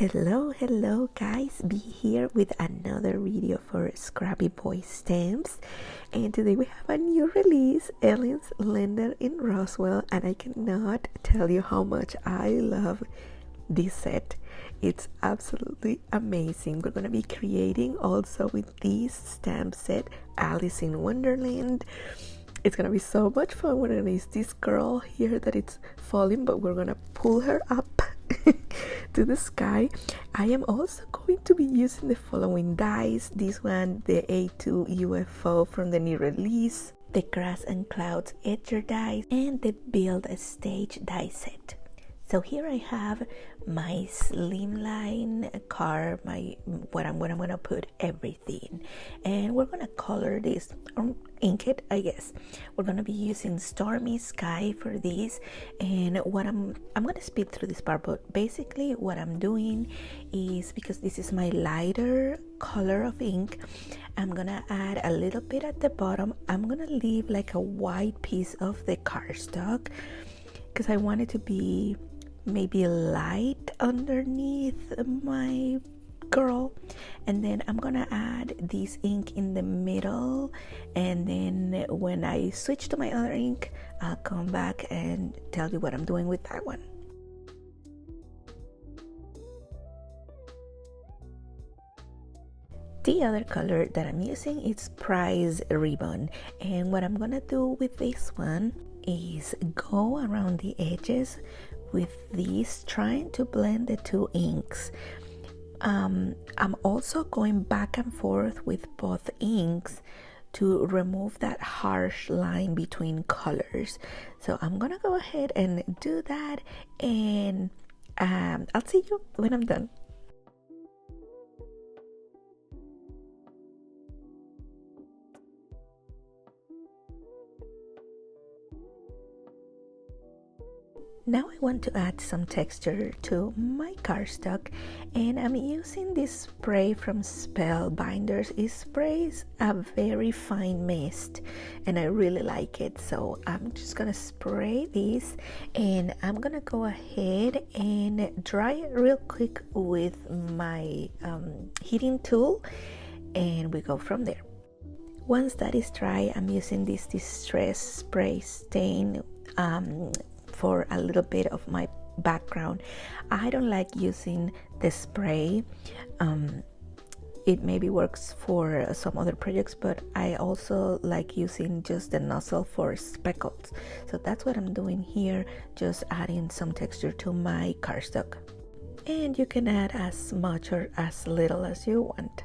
Hello guys, be here with another video for Scrappy Boy Stamps, and today we have a new release, Aliens Landed in Roswell, and I cannot tell you how much I love this set. It's absolutely amazing. We're gonna be creating also with this stamp set Alice in Wonderland. It's gonna be so much fun. We're gonna use this girl here that it's falling, but we're gonna pull her up to the sky. I am also going to be using the following dies. This one, the A2 UFO from the new release, the Grass and Clouds Edger dies, and the Build a Stage die set. So here I have my Slimline car, what I'm gonna put everything, and we're gonna color this or ink it, I guess. We're gonna be using Stormy Sky for this, and what I'm gonna speed through this part, but basically what I'm doing is, because this is my lighter color of ink, I'm gonna add a little bit at the bottom. I'm gonna leave like a white piece of the cardstock because I want it to be maybe light underneath my girl, and then I'm gonna add this ink in the middle, and then when I switch to my other ink, I'll come back and tell you what I'm doing with that one. The other color that I'm using is Prize Ribbon, and what I'm gonna do with this one is go around the edges with this, trying to blend the two inks. I'm also going back and forth with both inks to remove that harsh line between colors. So I'm gonna go ahead and do that, and I'll see you when I'm done. Now I want to add some texture to my cardstock, and I'm using this spray from Spellbinders. It sprays a very fine mist and I really like it, so I'm just gonna spray this, and I'm gonna go ahead and dry it real quick with my heating tool, and we go from there. Once that is dry, I'm using this Distress Spray Stain for a little bit of my background. I don't like using the spray. It maybe works for some other projects, but I also like using just the nozzle for speckles. So that's what I'm doing here, just adding some texture to my cardstock. And you can add as much or as little as you want.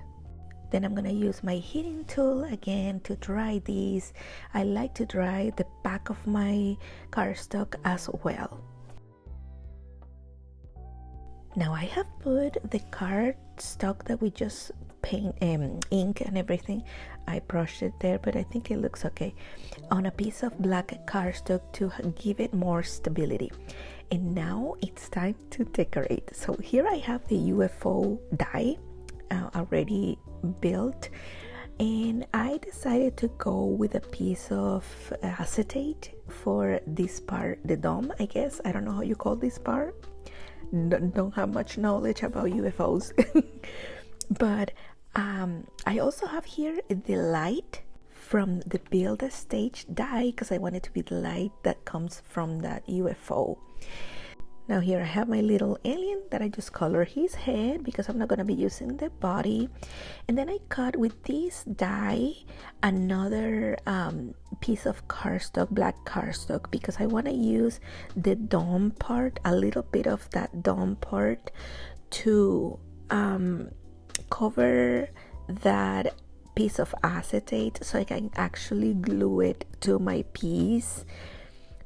Then I'm gonna use my heating tool again to dry these. I like to dry the back of my cardstock as well. Now I have put the cardstock that we just ink and everything, I brushed it there, but I think it looks okay, on a piece of black cardstock to give it more stability. And now it's time to decorate. So here I have the UFO die already built, and I decided to go with a piece of acetate for this part, the dome, I guess. I don't know how you call this part. Don't have much knowledge about UFOs. But I also have here the light from the Build a Stage die, because I want it to be the light that comes from that UFO. Now here I have my little alien that I just colored his head because I'm not going to be using the body. And then I cut with this die another piece of cardstock, black cardstock, because I want to use the dome part, a little bit of that dome part, to cover that piece of acetate so I can actually glue it to my piece.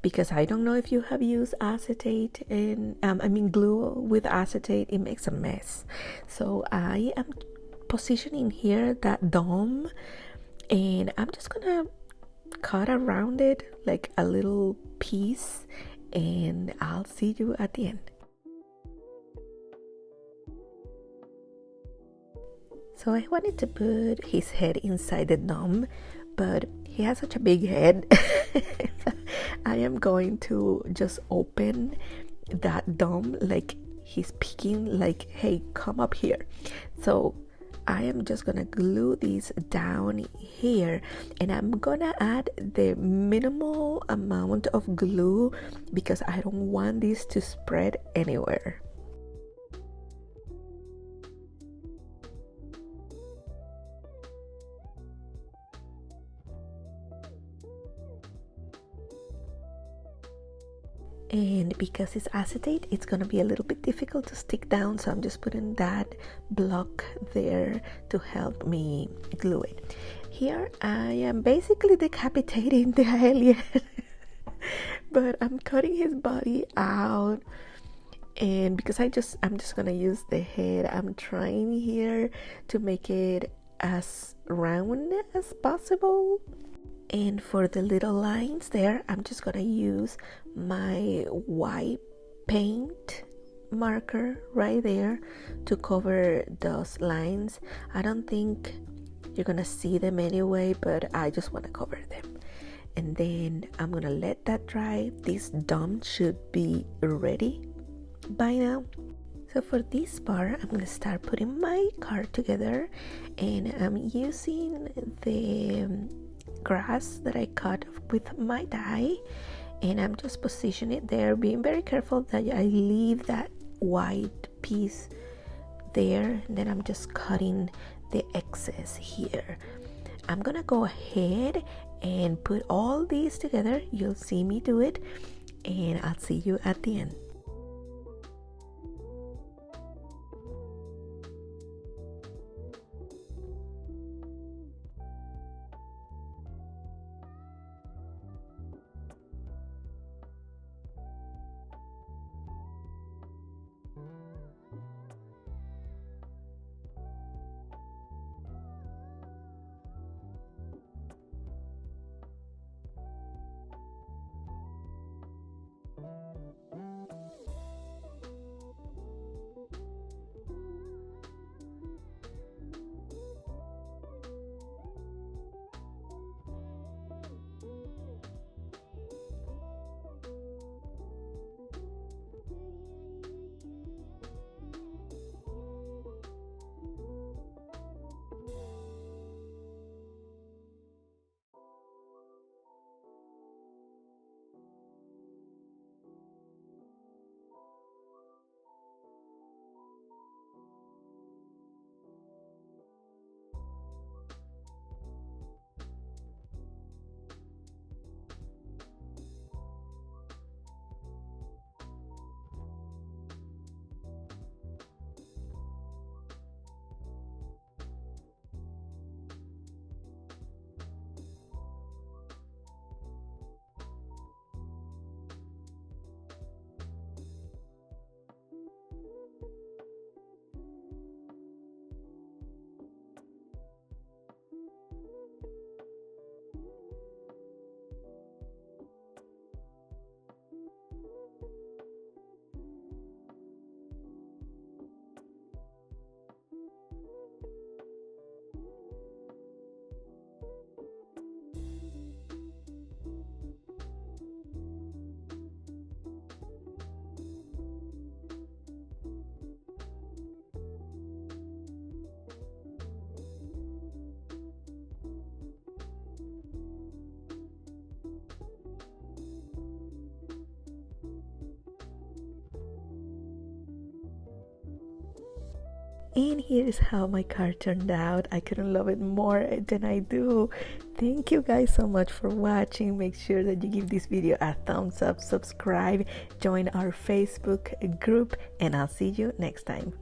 Because I don't know if you have used acetate and glue with acetate, it makes a mess. So I am positioning here that dome, and I'm just gonna cut around it like a little piece, and I'll see you at the end. So I wanted to put his head inside the dome, but he has such a big head. I am going to just open that dome like he's peeking like, hey, come up here. So I am just gonna glue these down here, and I'm gonna add the minimal amount of glue because I don't want this to spread anywhere. And because it's acetate, it's gonna be a little bit difficult to stick down, so I'm just putting that block there to help me glue it. Here I am basically decapitating the alien but I'm cutting his body out, and because I'm just gonna use the head, I'm trying here to make it as round as possible. And for the little lines there, I'm just gonna use my white paint marker right there to cover those lines. I don't think you're gonna see them anyway, but I just want to cover them. And then I'm gonna let that dry. This dome should be ready by now. So for this part, I'm gonna start putting my card together, and I'm using the grass that I cut with my die, and I'm just positioning it there, being very careful that I leave that white piece there, and then I'm just cutting the excess here. I'm gonna go ahead and put all these together. You'll see me do it, and I'll see you at the end. And here's how my card turned out. I couldn't love it more than I do. Thank you guys so much for watching. Make sure that you give this video a thumbs up, subscribe, join our Facebook group, and I'll see you next time.